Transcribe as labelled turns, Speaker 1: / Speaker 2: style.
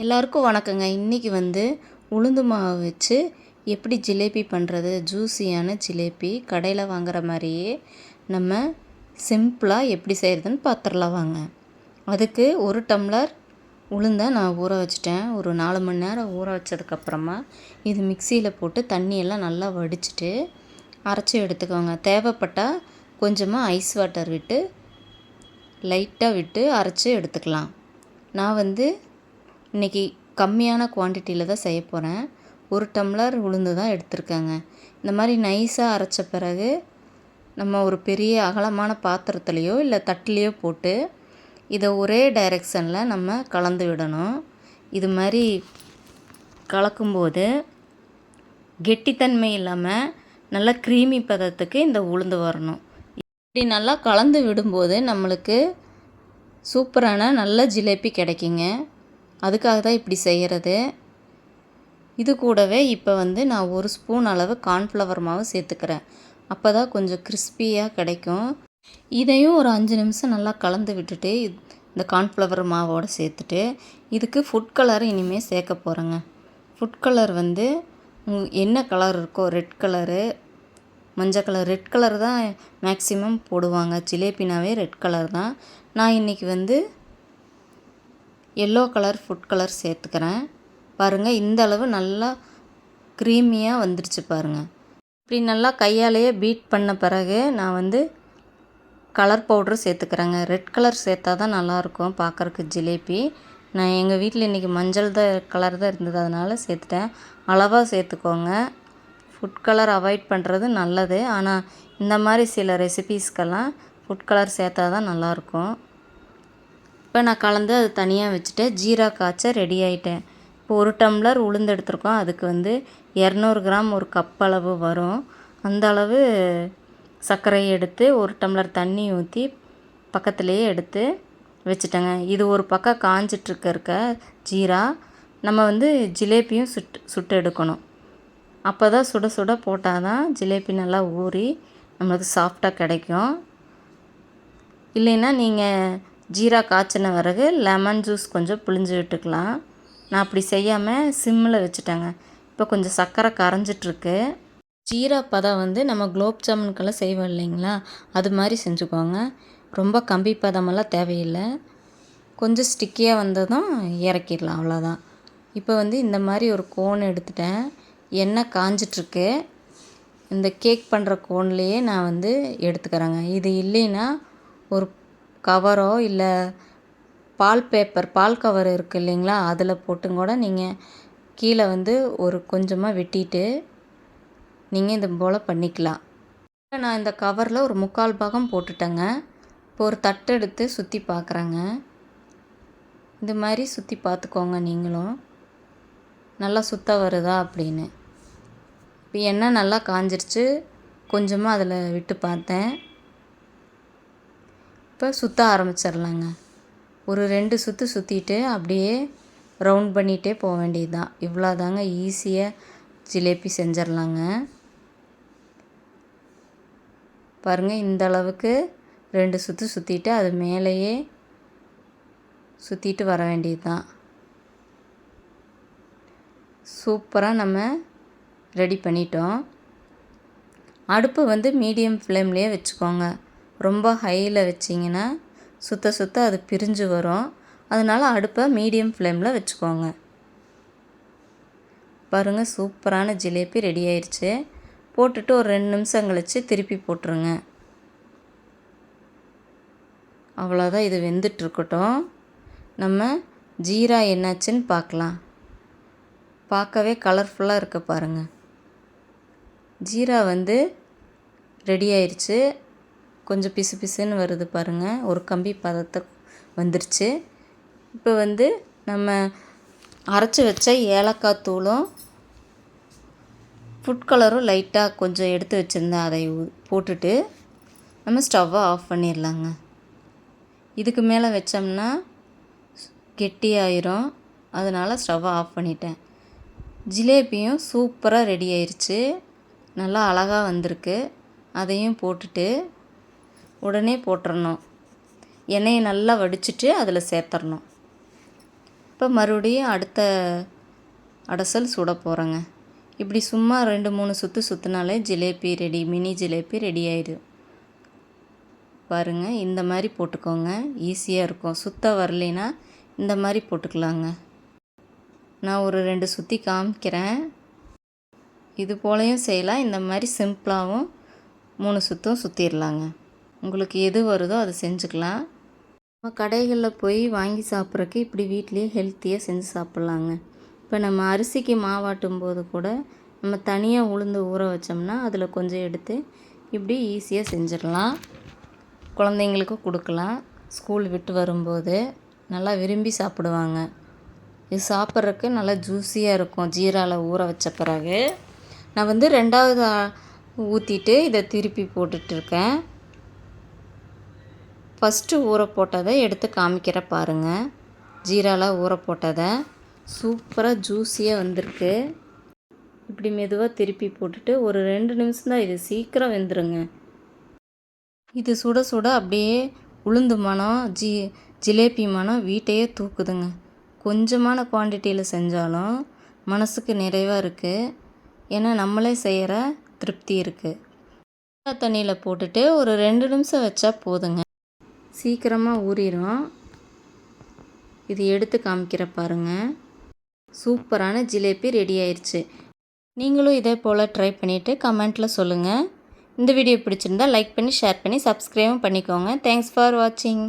Speaker 1: எல்லாருக்கும் வணக்கங்க. இன்றைக்கி உளுந்து மாவு வச்சு எப்படி ஜிலேபி பண்ணுறது, ஜூஸியான ஜிலேபி கடையில் வாங்குற மாதிரியே நம்ம சிம்பிளாக எப்படி செய்கிறதுன்னு பார்த்துடலாம் வாங்க. அதுக்கு 1 டம்ளர் உளுந்தை நான் ஊற வச்சுட்டேன். ஒரு 4 மணி நேரம் ஊற வச்சதுக்கப்புறமா இது மிக்சியில் போட்டு தண்ணியெல்லாம் நல்லா வடிச்சிட்டு அரைச்சி எடுத்துக்கோங்க. தேவைப்பட்டால் கொஞ்சமாக ஐஸ் வாட்டர் விட்டு லைட்டாக விட்டு அரைச்சி எடுத்துக்கலாம். நான் இன்றைக்கி கம்மியான குவான்டிட்டியில் தான் செய்ய போகிறேன். 1 டம்ளர் உளுந்து தான் எடுத்திருக்கேங்க. இந்த மாதிரி நைஸாக அரைச்ச பிறகு நம்ம ஒரு பெரிய அகலமான பாத்திரத்துலேயோ இல்லை தட்டிலையோ போட்டு இதை ஒரே டைரெக்ஷனில் நம்ம கலந்து விடணும். இது மாதிரி கலக்கும்போது கெட்டித்தன்மை இல்லாமல் நல்லா க்ரீமி பதத்துக்கு இந்த உளுந்து வரணும். இப்படி நல்லா கலந்து விடும்போது நம்மளுக்கு சூப்பரான நல்ல ஜிலேபி கிடைக்குங்க. அதுக்காக தான் இப்படி செய்கிறது. இது கூடவே இப்போ நான் 1 ஸ்பூன் அளவு கார்ன்ஃப்ளவர் மாவு சேர்த்துக்கிறேன். அப்போ தான் கொஞ்சம் கிறிஸ்பியாக கிடைக்கும். இதையும் ஒரு 5 நிமிஷம் நல்லா கலந்து விட்டுட்டு இந்த கார்ன்ஃப்ளவர் மாவோடு சேர்த்துட்டு இதுக்கு ஃபுட் கலர் இனிமேல் சேர்க்க போகிறேங்க. ஃபுட் கலர் என்ன கலர் இருக்கோ, ரெட் கலரு, மஞ்சள் கலர், ரெட் கலர் தான் மேக்ஸிமம் போடுவாங்க. ஜிலேபினாவே ரெட் கலர் தான். நான் இன்றைக்கி எல்லோ கலர் ஃபுட் கலர் சேர்த்துக்கிறேன். பாருங்கள், இந்த அளவு நல்லா க்ரீமியாக வந்துடுச்சு பாருங்கள். இப்படி நல்லா கையாலேயே பீட் பண்ண பிறகு நான் கலர் பவுட்ரு சேர்த்துக்கிறேங்க. ரெட் கலர் சேர்த்தா தான் நல்லாயிருக்கும் பார்க்குறக்கு ஜிலேபி. நான் எங்கள் வீட்டில் இன்றைக்கி மஞ்சள் கலர் தான் இருந்தது, அதனால் சேர்த்துட்டேன். அளவாக சேர்த்துக்கோங்க. ஃபுட் கலர் அவாய்ட் பண்ணுறது நல்லது. ஆனால் இந்த மாதிரி சில ரெசிபீஸ்க்கெல்லாம் ஃபுட் கலர் சேர்த்தா தான் நல்லாயிருக்கும். இப்போ நான் கலந்து அது தனியாக வச்சுட்டு ஜீரா காய்ச்ச ரெடி ஆகிட்டேன். இப்போ 1 டம்ளர் உளுந்து எடுத்துருக்கோம். அதுக்கு 200 கிராம் ஒரு கப் அளவு வரும். அந்த அளவு சர்க்கரையை எடுத்து 1 டம்ளர் தண்ணி ஊற்றி பக்கத்துலேயே எடுத்து வச்சுட்டேங்க. இது ஒரு பக்கம் காஞ்சிட்ருக்க ஜீரா நம்ம ஜிலேபியும் சுட்டு எடுக்கணும். அப்போ தான் சுட சுட போட்டால் தான் ஜிலேபி நல்லா ஊறி நம்மளுக்கு சாஃப்டாக கிடைக்கும். இல்லைன்னா நீங்கள் ஜீரா காய்ச்சின பிறகு லெமன் ஜூஸ் கொஞ்சம் புழிஞ்சு விட்டுக்கலாம். நான் அப்படி செய்யாமல் சிம்மில் வச்சுட்டேங்க. இப்போ கொஞ்சம் சர்க்கரை கரைஞ்சிட்ருக்கு. ஜீரா பதம் நம்ம குலோப் ஜாமுனுக்கெல்லாம் செய்வோம் இல்லைங்களா, அது மாதிரி செஞ்சுக்கோங்க. ரொம்ப கம்பி பதமெல்லாம் தேவையில்லை. கொஞ்சம் ஸ்டிக்கியாக வந்ததும் இறக்கிடலாம், அவ்வளோதான். இப்போ இந்த மாதிரி ஒரு கோன் எடுத்துட்டேன். எண்ணெய் காஞ்சிட்ருக்கு. இந்த கேக் பண்ணுற கோன்லேயே நான் எடுத்துக்கிறேங்க. இது இல்லைன்னா ஒரு கவரோ இல்லை பால் கவர் இருக்குது இல்லைங்களா, அதில் போட்டும் கூட நீங்கள் கீழே ஒரு கொஞ்சமாக வெட்டிட்டு நீங்கள் இது போல் பண்ணிக்கலாம். நான் இந்த கவரில் ஒரு 3/4 பாகம் போட்டுட்டேங்க. இப்போ ஒரு தட்டு எடுத்து சுற்றி பார்க்குறேங்க. இது மாதிரி சுற்றி பார்த்துக்கோங்க நீங்களும், நல்லா சுத்த வருதா அப்படின்னு. இப்போ எண்ணெய் நல்லா காஞ்சிருச்சு. கொஞ்சமாக அதில் விட்டு பார்த்தேன். இப்போ சுற்ற ஆரம்பிச்சிடலாங்க. ஒரு 2 சுற்று சுற்றிட்டு அப்படியே ரவுண்ட் பண்ணிகிட்டே போக வேண்டியது தான். இவ்வளோதாங்க, ஈஸியாக ஜிலேபி செஞ்சிடலாங்க. பாருங்கள், இந்த அளவுக்கு 2 சுற்று சுற்றிட்டு அது மேலேயே சுற்றிட்டு வர வேண்டியது தான். சூப்பராக நம்ம ரெடி பண்ணிட்டோம். அடுப்பு மீடியம் ஃப்ளேம்லேயே வச்சுக்கோங்க. ரொம்ப ஹையில் வச்சிங்கன்னா சுத்த அது பிரிஞ்சு வரும். அதனால் அடுப்பை மீடியம் ஃப்ளேமில் வச்சுக்கோங்க. பாருங்கள், சூப்பரான ஜிலேபி ரெடி ஆயிடுச்சு. போட்டுட்டு ஒரு 2 நிமிஷம் கழித்து திருப்பி போட்டுருங்க. அவ்வளோதான், இது வெந்துட்டுருக்கட்டும். நம்ம ஜீரா என்னாச்சுன்னு பார்க்கலாம். பார்க்கவே கலர்ஃபுல்லாக இருக்குது பாருங்கள். ஜீரா ரெடி ஆயிடுச்சு. கொஞ்சம் பிசு பிசுன்னு வருது பாருங்கள். ஒரு கம்பி பதத்தை வந்துருச்சு. இப்போ நம்ம அரைச்சி வச்ச ஏலக்காய் தூளும் ஃபுட் கலரும் லைட்டாக கொஞ்சம் எடுத்து வச்சுருந்தேன், அதை போட்டுட்டு நம்ம ஸ்டவ்வை ஆஃப் பண்ணிடலாங்க. இதுக்கு மேலே வச்சோம்னா கெட்டியாயிரும். அதனால் ஸ்டவ்வை ஆஃப் பண்ணிட்டேன். ஜிலேபியும் சூப்பராக ரெடி ஆயிடுச்சு. நல்லா அழகாக வந்திருக்கு. அதையும் போட்டுட்டு உடனே போட்டுறணும். எண்ணெயை நல்லா வடிச்சிட்டு அதில் சேர்த்துடணும். இப்போ மறுபடியும் அடுத்த அடசல் சுட போகிறேங்க. இப்படி சும்மா 2-3 சுற்று சுற்றினாலே jalebi ready, mini jalebi ready ஆயிடும். பாருங்கள், இந்த மாதிரி போட்டுக்கோங்க, ஈஸியாக இருக்கும். சுத்த வரலைன்னா இந்த மாதிரி போட்டுக்கலாங்க. நான் ஒரு 2 சுற்றி காமிக்கிறேன். இது போலையும் செய்யலாம், இந்த மாதிரி சிம்பிளாகவும் 3 சுற்றும் சுற்றிடலாங்க. உங்களுக்கு எது வருதோ அதை செஞ்சுக்கலாம். நம்ம கடைகளில் போய் வாங்கி சாப்பிட்றக்கு இப்படி வீட்லேயே ஹெல்த்தியாக செஞ்சு சாப்பிட்லாங்க. இப்போ நம்ம அரிசிக்கு மாவாட்டும் போது கூட நம்ம தனியாக உளுந்து ஊற வச்சோம்னா அதில் கொஞ்சம் எடுத்து இப்படி ஈஸியாக செஞ்சிடலாம். குழந்தைங்களுக்கு கொடுக்கலாம். ஸ்கூல் விட்டு வரும்போது நல்லா விரும்பி சாப்பிடுவாங்க. இது சாப்பிட்றதுக்கு நல்லா ஜூஸியாக இருக்கும். ஜீராவில் ஊற வச்ச பிறகு நான் 2வது ஊற்றிட்டு இதை திருப்பி போட்டுட்ருக்கேன். ஃபஸ்ட்டு ஊற போட்டதை எடுத்து காமிக்கிற பாருங்கள். ஜீராவில் ஊற போட்டதை சூப்பராக ஜூஸியாக வந்திருக்கு. இப்படி மெதுவாக திருப்பி போட்டுட்டு ஒரு 2 நிமிஷம் தான், இது சீக்கிரம் வெந்துருங்க. இது சுட சுட அப்படியே உளுந்து மனம், ஜிலேபி மனம் வீட்டையே தூக்குதுங்க. கொஞ்சமான குவான்டிட்டியில் செஞ்சாலும் மனசுக்கு நிறைவாக இருக்குது. ஏன்னா நம்மளே செய்கிற திருப்தி இருக்குது. தண்ணியில் போட்டுட்டு ஒரு 2 நிமிஷம் வச்சா போதுங்க, சீக்கிரமாக ஊறிடும். இது எடுத்து காமிக்கிற பாருங்கள். சூப்பரான ஜிலேபி ரெடி ஆயிடுச்சு. நீங்களும் இதே போல் ட்ரை பண்ணிவிட்டு கமெண்ட்டில் சொல்லுங்கள். இந்த வீடியோ பிடிச்சிருந்தா லைக் பண்ணி, ஷேர் பண்ணி, சப்ஸ்கிரைபும் பண்ணிக்கோங்க. தேங்க்ஸ் ஃபார் வாட்சிங்.